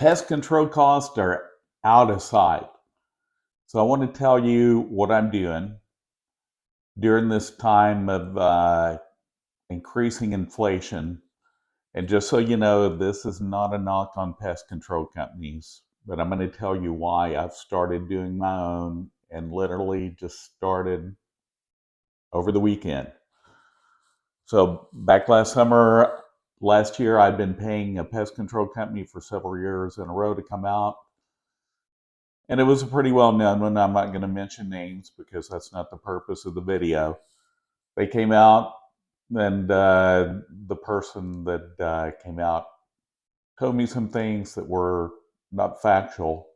Pest control costs are out of sight. So I want to tell you what I'm doing during this time of increasing inflation. And just so you know, this is not a knock on pest control companies, but I'm going to tell you why I've started doing my own and literally just started over the weekend. So back last year, I'd been paying a pest control company for several years in a row to come out. And it was a pretty well known one. I'm not going to mention names because that's not the purpose of the video. They came out, and the person that came out told me some things that were not factual.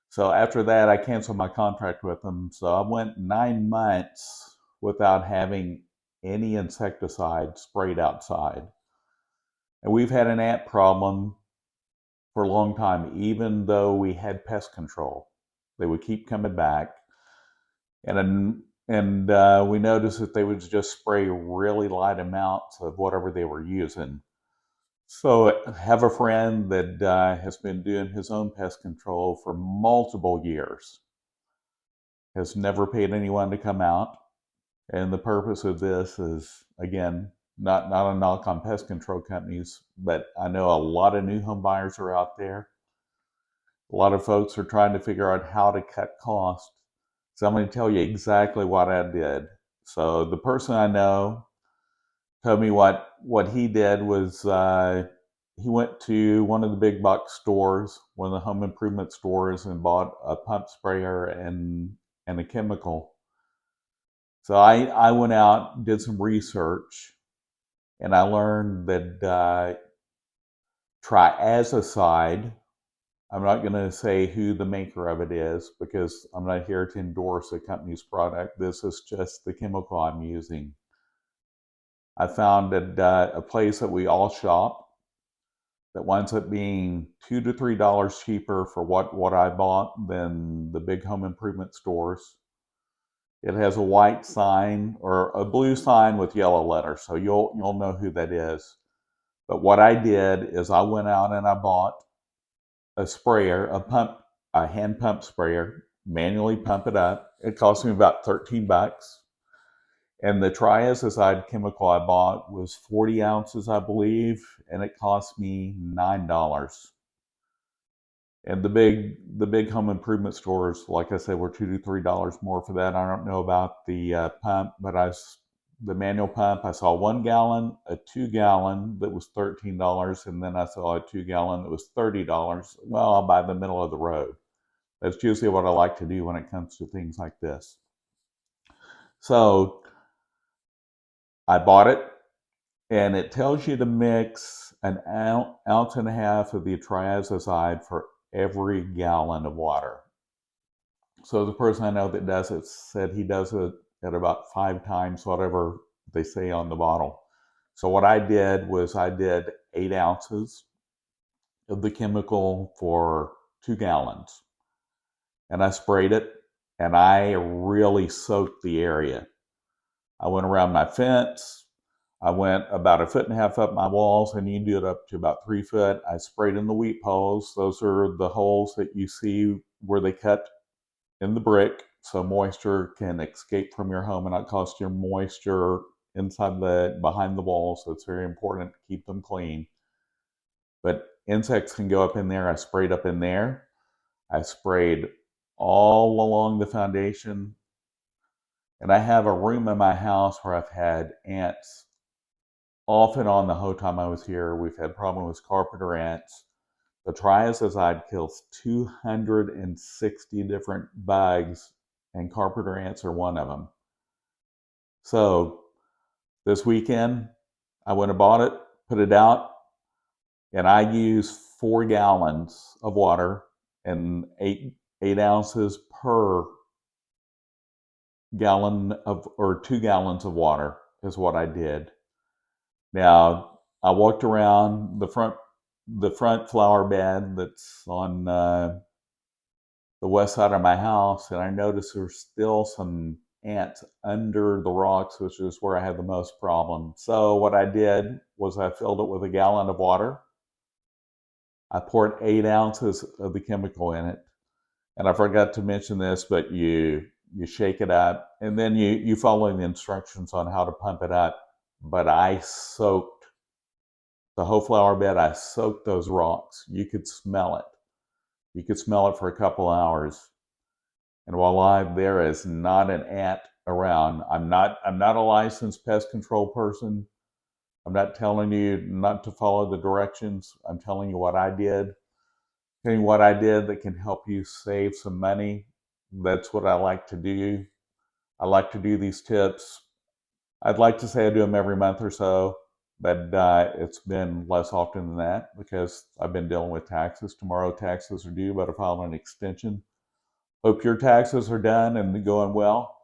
So after that, I canceled my contract with them. So I went 9 months without having any insecticide sprayed outside. And we've had an ant problem for a long time, even though we had pest control. They would keep coming back. And we noticed that they would just spray really light amounts of whatever they were using. So I have a friend that has been doing his own pest control for multiple years, has never paid anyone to come out. And the purpose of this is, again, not a knock on pest control companies, but I know a lot of new home buyers are out there. A lot of folks are trying to figure out how to cut costs. So I'm going to tell you exactly what I did. So the person I know told me what he did was he went to one of the big box stores, one of the home improvement stores, and bought a pump sprayer and a chemical. So I went out, did some research, and I learned that triazicide, I'm not going to say who the maker of it is because I'm not here to endorse a company's product. This is just the chemical I'm using. I found at a place that we all shop that winds up being $2 to $3 cheaper for what I bought than the big home improvement stores. It has a white sign or a blue sign with yellow letters, so you'll know who that is. But what I did is I went out and I bought a sprayer, a hand pump sprayer, manually pump it up. It cost me about 13 bucks. And the triazicide chemical I bought was 40 ounces, I believe, and it cost me $9. And the big home improvement stores, like I said, were $2 to $3 more for that. I don't know about the pump, but the manual pump, I saw 1 gallon, a 2-gallon that was $13, and then I saw a 2-gallon that was $30. Well, I'll buy the middle of the road. That's usually what I like to do when it comes to things like this. So I bought it, and it tells you to mix an ounce and a half of the triazicide for every gallon of water. So the person I know that does it said he does it at about 5 times whatever they say on the bottle. So what I did was I did 8 ounces of the chemical for 2 gallons. And I sprayed it, and I really soaked the area. I went around my fence. I went about 1.5 feet up my walls, and you can do it up to about 3 foot. I sprayed in the weep holes. Those are the holes that you see where they cut in the brick so moisture can escape from your home and not cause your moisture behind the walls. So it's very important to keep them clean. But insects can go up in there. I sprayed up in there. I sprayed all along the foundation. And I have a room in my house where I've had ants off and on the whole time I was here. We've had problems with carpenter ants. The triazicide kills 260 different bugs, and carpenter ants are one of them. So this weekend, I went and bought it, put it out, and I used 4 gallons of water and 8 ounces per gallon or 2 gallons of water is what I did. Now, I walked around the front flower bed that's on the west side of my house, and I noticed there's still some ants under the rocks, which is where I had the most problem. So what I did was I filled it with 1 gallon of water, I poured 8 ounces of the chemical in it. And I forgot to mention this, but you shake it up, and then you follow the instructions on how to pump it up. But I soaked the whole flower bed. I soaked those rocks. You could smell it. You could smell it for a couple hours. And voila, there is not an ant around. I'm not a licensed pest control person. I'm not telling you not to follow the directions. I'm telling you what I did. Telling you what I did that can help you save some money. That's what I like to do. I like to do these tips. I'd like to say I do them every month or so, but it's been less often than that because I've been dealing with taxes. Tomorrow taxes are due, but I filed an extension. Hope your taxes are done and going well.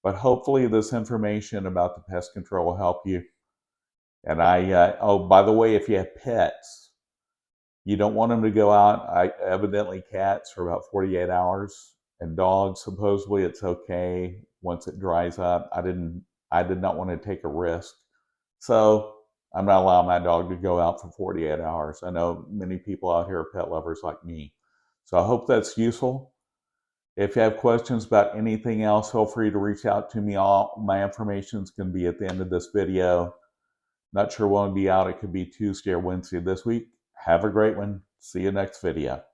But hopefully this information about the pest control will help you. And oh, by the way, if you have pets, you don't want them to go out. Evidently cats for about 48 hours, and dogs, supposedly it's okay once it dries up. I did not want to take a risk. So I'm not allowing my dog to go out for 48 hours. I know many people out here are pet lovers like me. So I hope that's useful. If you have questions about anything else, feel free to reach out to me. All my information is going to be at the end of this video. Not sure when it'll be out. It could be Tuesday or Wednesday this week. Have a great one. See you next video.